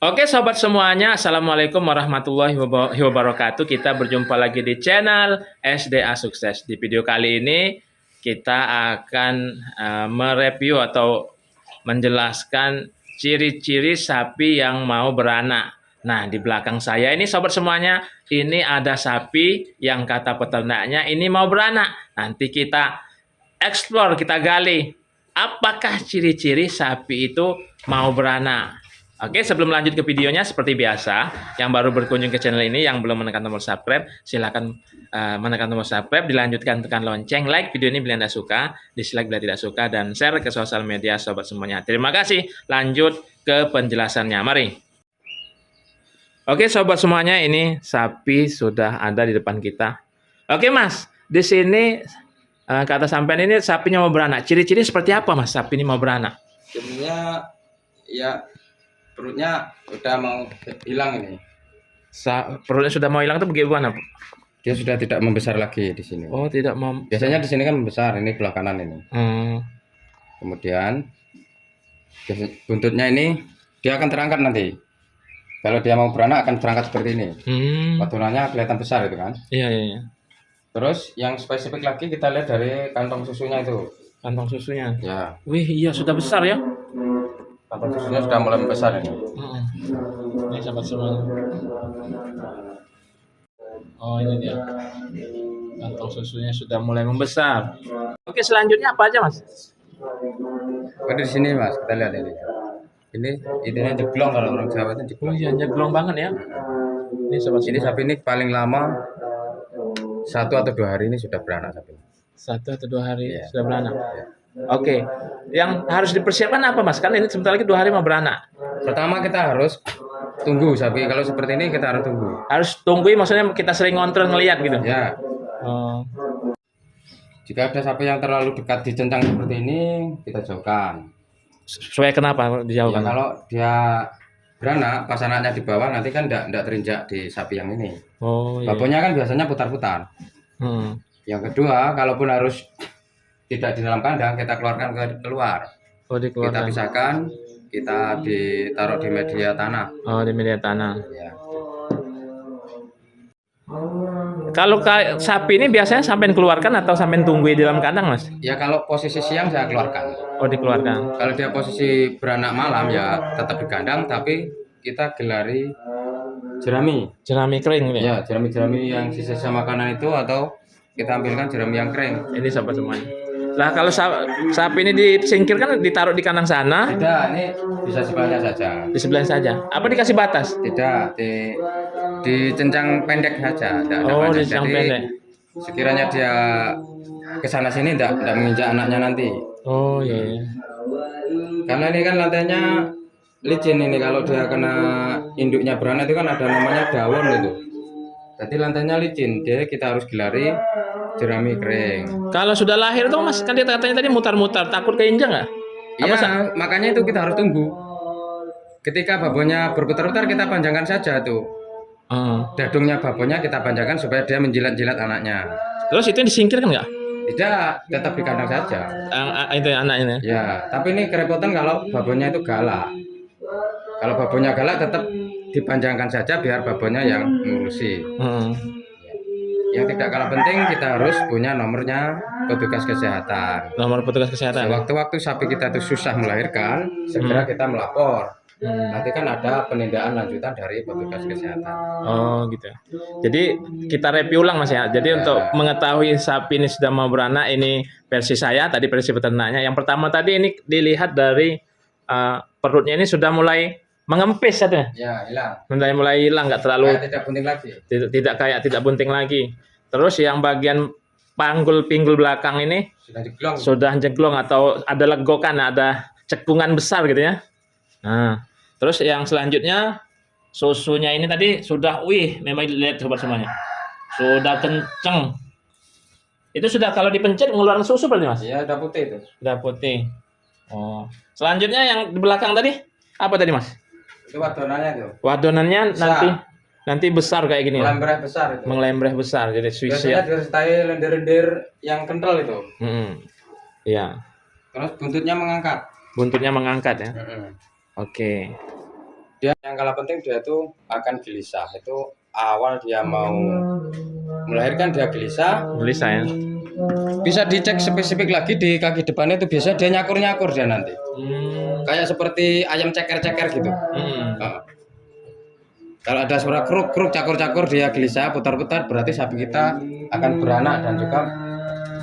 Oke sobat semuanya, Assalamualaikum warahmatullahi wabarakatuh. Kita berjumpa lagi di channel SDA Sukses. Di video kali ini kita akan mereview atau menjelaskan ciri-ciri sapi yang mau beranak. Nah, di belakang saya ini sobat semuanya, ini ada sapi yang kata peternaknya ini mau beranak. Nanti kita explore, kita gali apakah ciri-ciri sapi itu mau beranak. Oke, sebelum lanjut ke videonya, seperti biasa, yang baru berkunjung ke channel ini, yang belum menekan tombol subscribe, silakan menekan tombol subscribe, dilanjutkan tekan lonceng, like video ini bila Anda suka, dislike bila tidak suka, dan share ke sosial media sobat semuanya. Terima kasih. Lanjut ke penjelasannya. Mari. Oke, sobat semuanya, ini sapi sudah ada di depan kita. Oke, Mas, di sini kata sampean ini sapinya mau beranak. Ciri-ciri seperti apa, Mas? Sapi ini mau beranak? Sebenarnya ya perutnya udah mau hilang ini. Perutnya sudah mau hilang itu bagaimana? Dia sudah tidak membesar lagi di sini. Oh, tidak mau. Biasanya di sini kan membesar, ini belah kanan ini. Kemudian buntutnya ini dia akan terangkat nanti. Kalau dia mau beranak akan terangkat seperti ini. Patunannya kelihatan besar itu kan? Iya, iya, iya. Terus yang spesifik lagi kita lihat dari kantong susunya itu. Kantong susunya. Ya. Wih, iya sudah besar ya. Kantong susunya sudah mulai membesar ini. Ini sahabat semuanya. Oh, ini dia. Kantong susunya sudah mulai membesar. Oke, selanjutnya apa aja, Mas? Oke, di sini Mas, kita lihat ini. Ini jeglong, kalau orang Jawa itu jeglong. Oh iya, jeglong banget ya. Ini sahabat ini sapi ini paling lama 1 atau 2 hari ini sudah beranak sapi. 1 atau 2 hari Ya. sudah beranak. Ya. Oke, yang harus dipersiapkan apa, Mas? Kan ini sebentar lagi 2 hari mau beranak. Pertama kita harus tunggu sapi. Kalau seperti ini kita harus tunggu. Harus tungguin, maksudnya kita sering ngontrol ngelihat gitu. Ya. Jika ada sapi yang terlalu dekat dicentang seperti ini, kita jauhkan. Supaya kenapa dijauhkan? Ya, kalau dia beranak, pas anaknya di bawah nanti kan enggak terinjak di sapi yang ini. Oh iya. Babonnya kan biasanya putar-putar. Yang kedua, kalaupun harus tidak di dalam kandang, kita keluarkan keluar. Oh, dikeluarkan. Kita pisahkan, kita ditaruh di media tanah. Oh, di media tanah. Ya. Kalau sapi ini biasanya sampai keluarkan atau sampai tunggu di dalam kandang, Mas? Ya, kalau posisi siang saya keluarkan. Oh, dikeluarkan. Kalau dia posisi beranak malam ya tetap di kandang, tapi kita gelari jerami. Jerami kering ini? Ya, jerami-jerami yang sisa makanan itu, atau kita ambilkan jerami yang kering. Ini sahabat semuanya. Nah, kalau sapi ini disingkirkan, ditaruh di kandang sana? Tidak, ini bisa sebelahnya saja. Di sebelah saja. Apa dikasih batas? Tidak, di cencang pendek saja. Oh, di cencang pendek. Sekiranya dia ke sana sini tidak menginjak anaknya nanti. Oh iya. Karena ini kan lantainya licin ini, kalau dia kena induknya beranak itu kan ada namanya daun itu. Jadi lantainya licin, jadi kita harus gelari jerami kering. Kalau sudah lahir tuh, Mas, kan dia katanya tadi mutar-mutar, takut keinjak nggak? Iya, makanya itu kita harus tunggu. Ketika babonnya berputar-putar kita panjangkan saja tuh. Dadungnya babonnya kita panjangkan supaya dia menjilat-jilat anaknya. Terus itu disingkirkan nggak? Tidak, tetap di kandang saja. Itu anaknya. Ya, tapi ini kerepotan kalau babonnya itu galak. Kalau babonnya galak tetap dipanjangkan saja biar babonnya yang ngurusi. Yang tidak kalah penting kita harus punya nomornya petugas kesehatan. Nomor petugas kesehatan. Sewaktu-waktu sapi kita itu susah melahirkan, segera kita melapor. Nanti kan ada penindakan lanjutan dari petugas kesehatan. Oh gitu. Jadi kita review ulang, Mas ya. Jadi untuk mengetahui sapi ini sudah mau beranak, ini versi saya, tadi versi peternaknya. Yang pertama tadi ini dilihat dari perutnya ini sudah mulai mengempis saja. Ya, hilang. Mulai hilang, nggak terlalu. Kayak tidak bunting lagi. Tidak bunting lagi. Terus yang bagian pinggul belakang ini sudah jeglong atau ada legokan, ada cekungan besar gitu ya. Nah, terus yang selanjutnya susunya ini tadi sudah, memang dilihat sobat semuanya. Sudah kenceng. Itu sudah kalau dipencet mengeluarkan susu berarti, Mas? Iya, udah putih itu. Sudah putih. Oh. Selanjutnya yang di belakang tadi apa tadi, Mas? Itu wadonannya tuh. Wadonannya nanti besar kayak gini. Melembreh besar itu. Melembreh besar, jadi Swiss ya. Biasanya disertai lendir-lendir yang kental itu. Iya. Terus buntutnya mengangkat. Buntutnya mengangkat ya. Oke. Dia yang kalah penting dia itu akan gelisah. Itu awal dia mau melahirkan dia gelisah. Gelisah ya. Bisa dicek spesifik lagi di kaki depannya itu biasa dia nyakur-nyakur dia nanti. Kayak seperti ayam ceker-ceker gitu. Nah, kalau ada suara kruk-kruk, cakur-cakur dia gelisah, putar-putar, berarti sapi kita akan beranak dan juga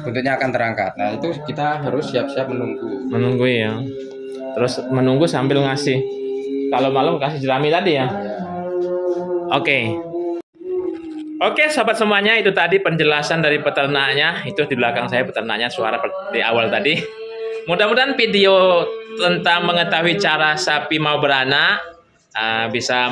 buntutnya akan terangkat. Nah itu kita harus siap-siap menunggu. Menunggu ya. Terus menunggu sambil ngasih. Kalau malam kasih jerami tadi ya. Oke. Oke, sahabat semuanya, itu tadi penjelasan dari peternaknya. Itu di belakang saya peternaknya suara di awal tadi. Mudah-mudahan video tentang mengetahui cara sapi mau beranak bisa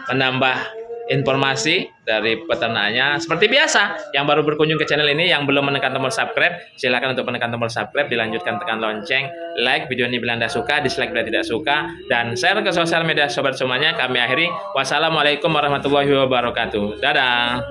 menambah informasi dari peternaknya. Seperti biasa, yang baru berkunjung ke channel ini, yang belum menekan tombol subscribe, silakan untuk menekan tombol subscribe, dilanjutkan tekan lonceng, like video ini bila Anda suka, dislike bila tidak suka, dan share ke sosial media sobat semuanya. Kami akhiri, wassalamualaikum warahmatullahi wabarakatuh. Dadah.